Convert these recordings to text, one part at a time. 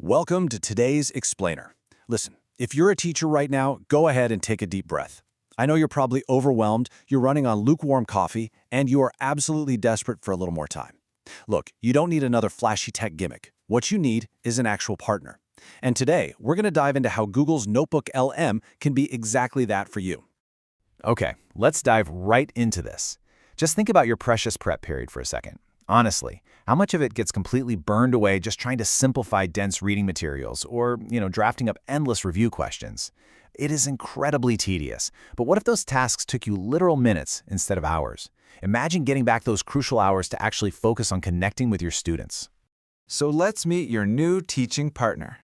Welcome to today's Explainer. Listen, if you're a teacher right now, go ahead and take a deep breath. I know you're probably overwhelmed, you're running on lukewarm coffee, and you are absolutely desperate for a little more time. Look, you don't need another flashy tech gimmick. What you need is an actual partner. And today, we're going to dive into how Google's Notebook LM can be exactly that for you. Okay, let's dive right into this. Just think about your precious prep period for a second. Honestly, how much of it gets completely burned away just trying to simplify dense reading materials or, drafting up endless review questions? It is incredibly tedious. But what if those tasks took you literal minutes instead of hours? Imagine getting back those crucial hours to actually focus on connecting with your students. So let's meet your new teaching partner.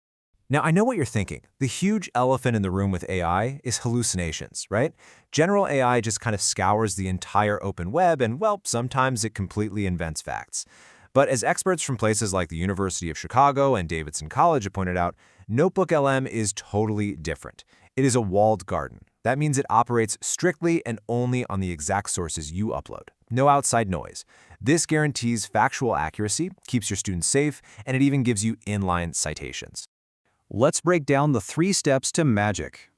Now, I know what you're thinking. The huge elephant in the room with AI is hallucinations, right? General AI just kind of scours the entire open web and, well, sometimes it completely invents facts. But as experts from places like the University of Chicago and Davidson College have pointed out, Notebook LM is totally different. It is a walled garden. That means it operates strictly and only on the exact sources you upload. No outside noise. This guarantees factual accuracy, keeps your students safe, and it even gives you inline citations. Let's break down the 3 steps to magic.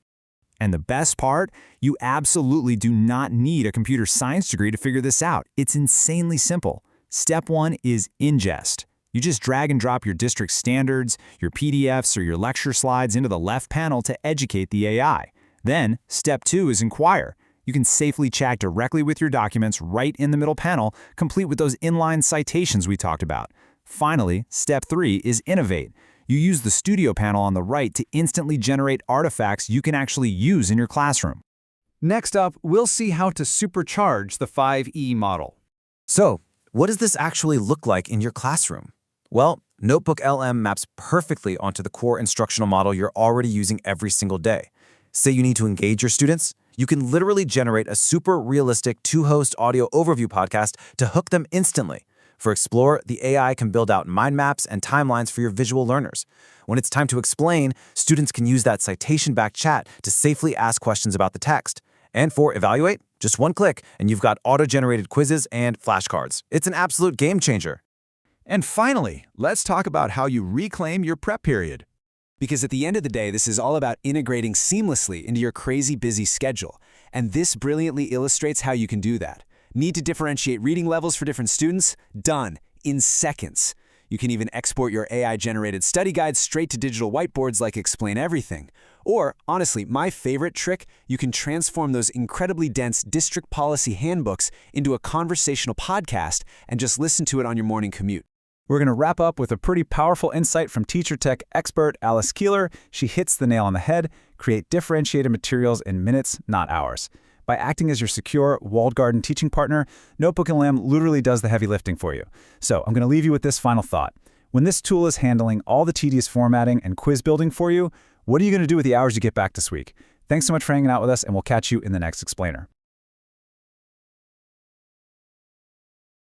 And the best part, you absolutely do not need a computer science degree to figure this out. It's insanely simple. Step 1 is ingest. You just drag and drop your district standards, your PDFs, or your lecture slides into the left panel to educate the AI. Then, step 2 is inquire. You can safely chat directly with your documents right in the middle panel, complete with those inline citations we talked about. Finally, step 3 is innovate. You use the Studio panel on the right to instantly generate artifacts you can actually use in your classroom. Next up, we'll see how to supercharge the 5E model. So, what does this actually look like in your classroom? Well, Notebook LM maps perfectly onto the core instructional model you're already using every single day. Say you need to engage your students, you can literally generate a super realistic 2-host audio overview podcast to hook them instantly. For Explore, the AI can build out mind maps and timelines for your visual learners. When it's time to explain, students can use that citation-backed chat to safely ask questions about the text. And for Evaluate, just one click and you've got auto-generated quizzes and flashcards. It's an absolute game changer. And finally, let's talk about how you reclaim your prep period. Because at the end of the day, this is all about integrating seamlessly into your crazy busy schedule. And this brilliantly illustrates how you can do that. Need to differentiate reading levels for different students? Done, in seconds. You can even export your AI-generated study guides straight to digital whiteboards like Explain Everything. Or, honestly, my favorite trick, you can transform those incredibly dense district policy handbooks into a conversational podcast and just listen to it on your morning commute. We're going to wrap up with a pretty powerful insight from teacher tech expert Alice Keeler. She hits the nail on the head: create differentiated materials in minutes, not hours. By acting as your secure, walled garden teaching partner, Notebook LM literally does the heavy lifting for you. So I'm going to leave you with this final thought. When this tool is handling all the tedious formatting and quiz building for you, what are you going to do with the hours you get back this week? Thanks so much for hanging out with us, and we'll catch you in the next Explainer.